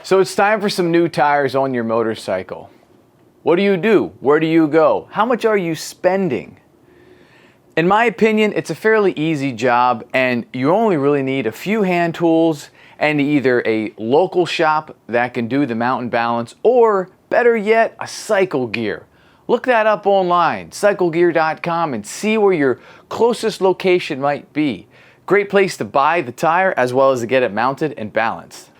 So it's time for some new tires on your motorcycle. What do you do? Where do you go? How much are you spending? In my opinion, it's a fairly easy job and you only really need a few hand tools and either a local shop that can do the mountain balance or better yet, a cycle gear. Look that up online, cyclegear.com, and see where your closest location might be. Great place to buy the tire as well as to get it mounted and balanced.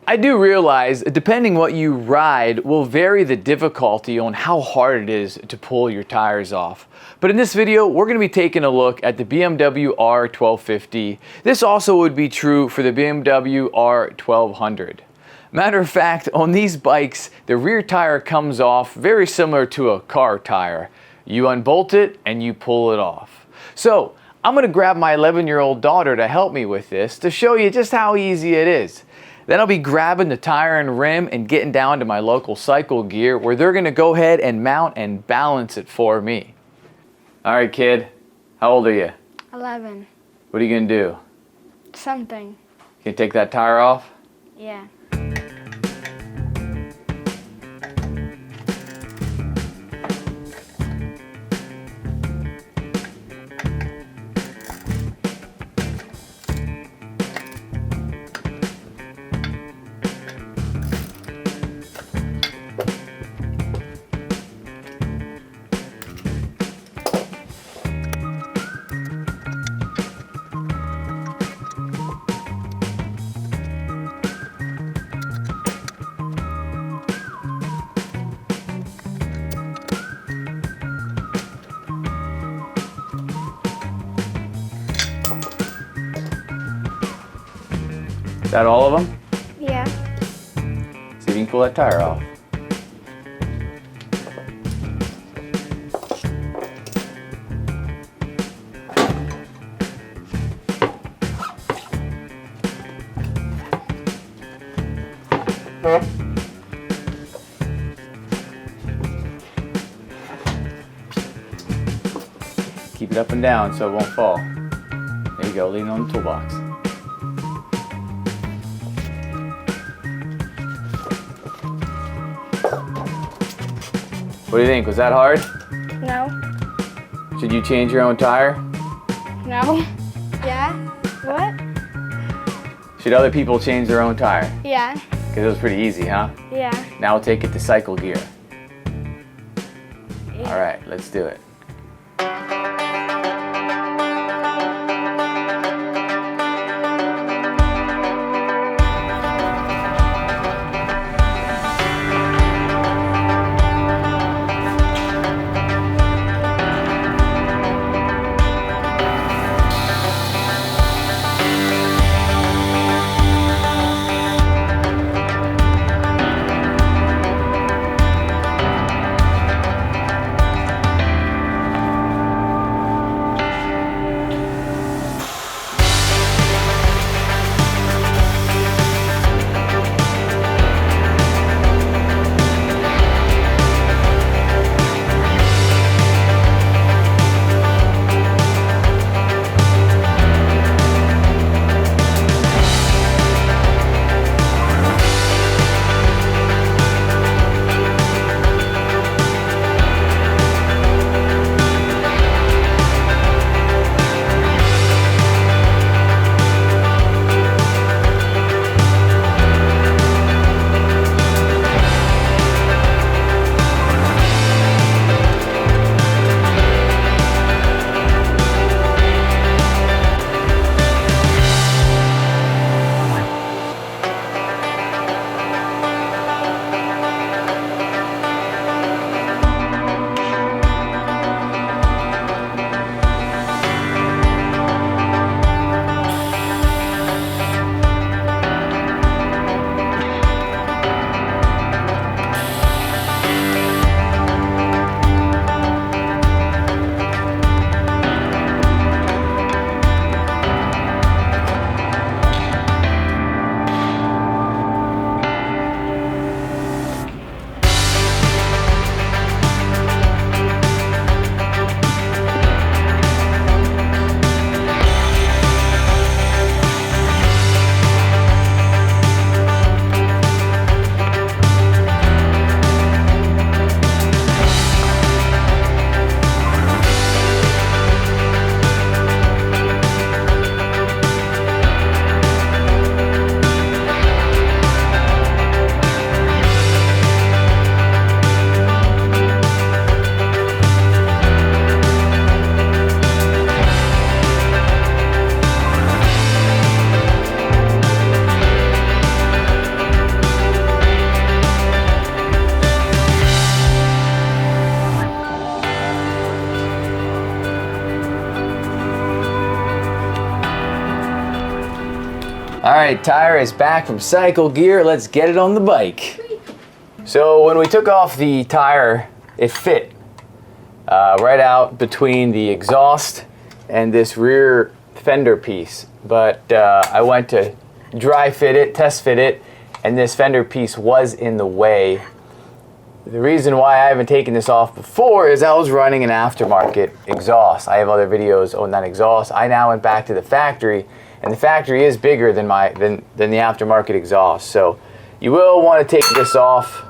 I do realize depending what you ride will vary the difficulty on how hard it is to pull your tires off. But in this video, we're going to be taking a look at the BMW R 1250. This also would be true for the BMW R 1200. Matter of fact, on these bikes, the rear tire comes off very similar to a car tire. You unbolt it and you pull it off. So I'm going to grab my 11-year-old daughter to help me with this to show you just how easy it is. Then I'll be grabbing the tire and rim and getting down to my local cycle gear where they're going to go ahead and mount and balance it for me. All right, kid, how old are you? 11. What are you going to do? Something. Can you take that tire off? Yeah. Is that all of them? Yeah. See if you can pull that tire off. Keep it up and down so it won't fall. There you go, lean on the toolbox. What do you think? Was that hard? No. Should you change your own tire? No. Yeah? What? Should other people change their own tire? Yeah. Because it was pretty easy, huh? Yeah. Now we'll take it to cycle gear. Yeah. All right, let's do it. right, tire is back from Cycle Gear. Let's get it on the bike. So when we took off the tire, it fit right out between the exhaust and this rear fender piece. But I went to dry fit it, test fit it, and this fender piece was in the way. The reason why I haven't taken this off before is I was running an aftermarket exhaust. I have other videos on that exhaust. I now went back to the factory, and the factory is bigger than the aftermarket exhaust. So you will want to take this off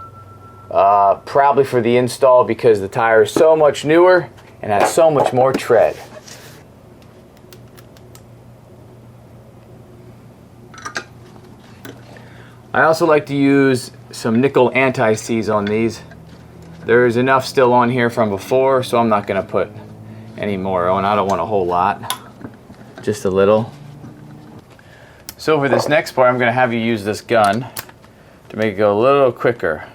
probably for the install because the tire is so much newer and has so much more tread. I also like to use some nickel anti-seize on these. There's enough still on here from before, so I'm not going to put any more on. I don't want a whole lot, just a little. So for this next part, I'm going to have you use this gun to make it go a little quicker.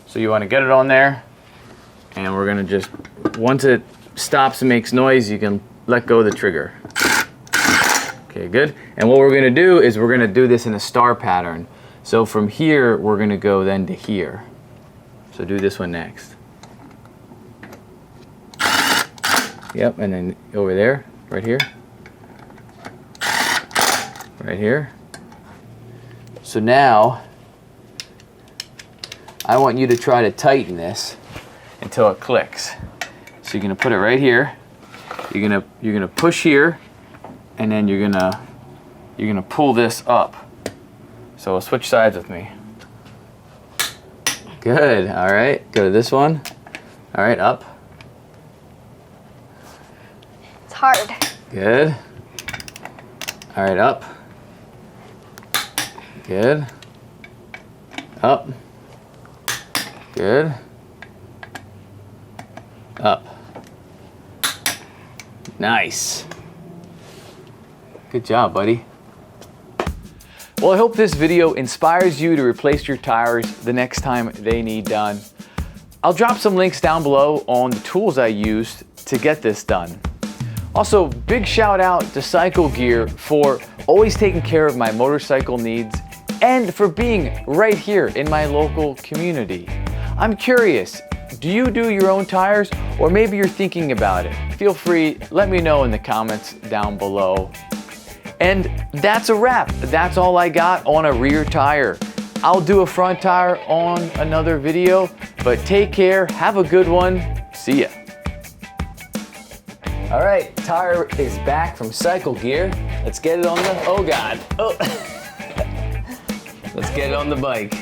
So you want to get it on there, and we're going to just, once it stops and makes noise, you can let go of the trigger. Okay, good. And what we're going to do is we're going to do this in a star pattern. So from here, we're going to go then to here. So do this one next. Yep, and then over there, right here. Right here. So now, I want you to try to tighten this until it clicks. So you're going to put it right here. You're going to push here. And then you're gonna pull this up. So switch sides with me. Good. All right. Go to this one. All right. Up. It's hard. Good. All right. Up. Good. Up. Good. Up. Nice. Good job, buddy. Well, I hope this video inspires you to replace your tires the next time they need done. I'll drop some links down below on the tools I used to get this done. Also, big shout out to Cycle Gear for always taking care of my motorcycle needs and for being right here in my local community. I'm curious, do you do your own tires, or maybe you're thinking about it? Feel free, let me know in the comments down below. And that's a wrap. That's all I got on a rear tire. I'll do a front tire on another video, but take care, have a good one, see ya. All right, tire is back from Cycle Gear. Let's get it on the, oh God. Oh. Let's get it on the bike.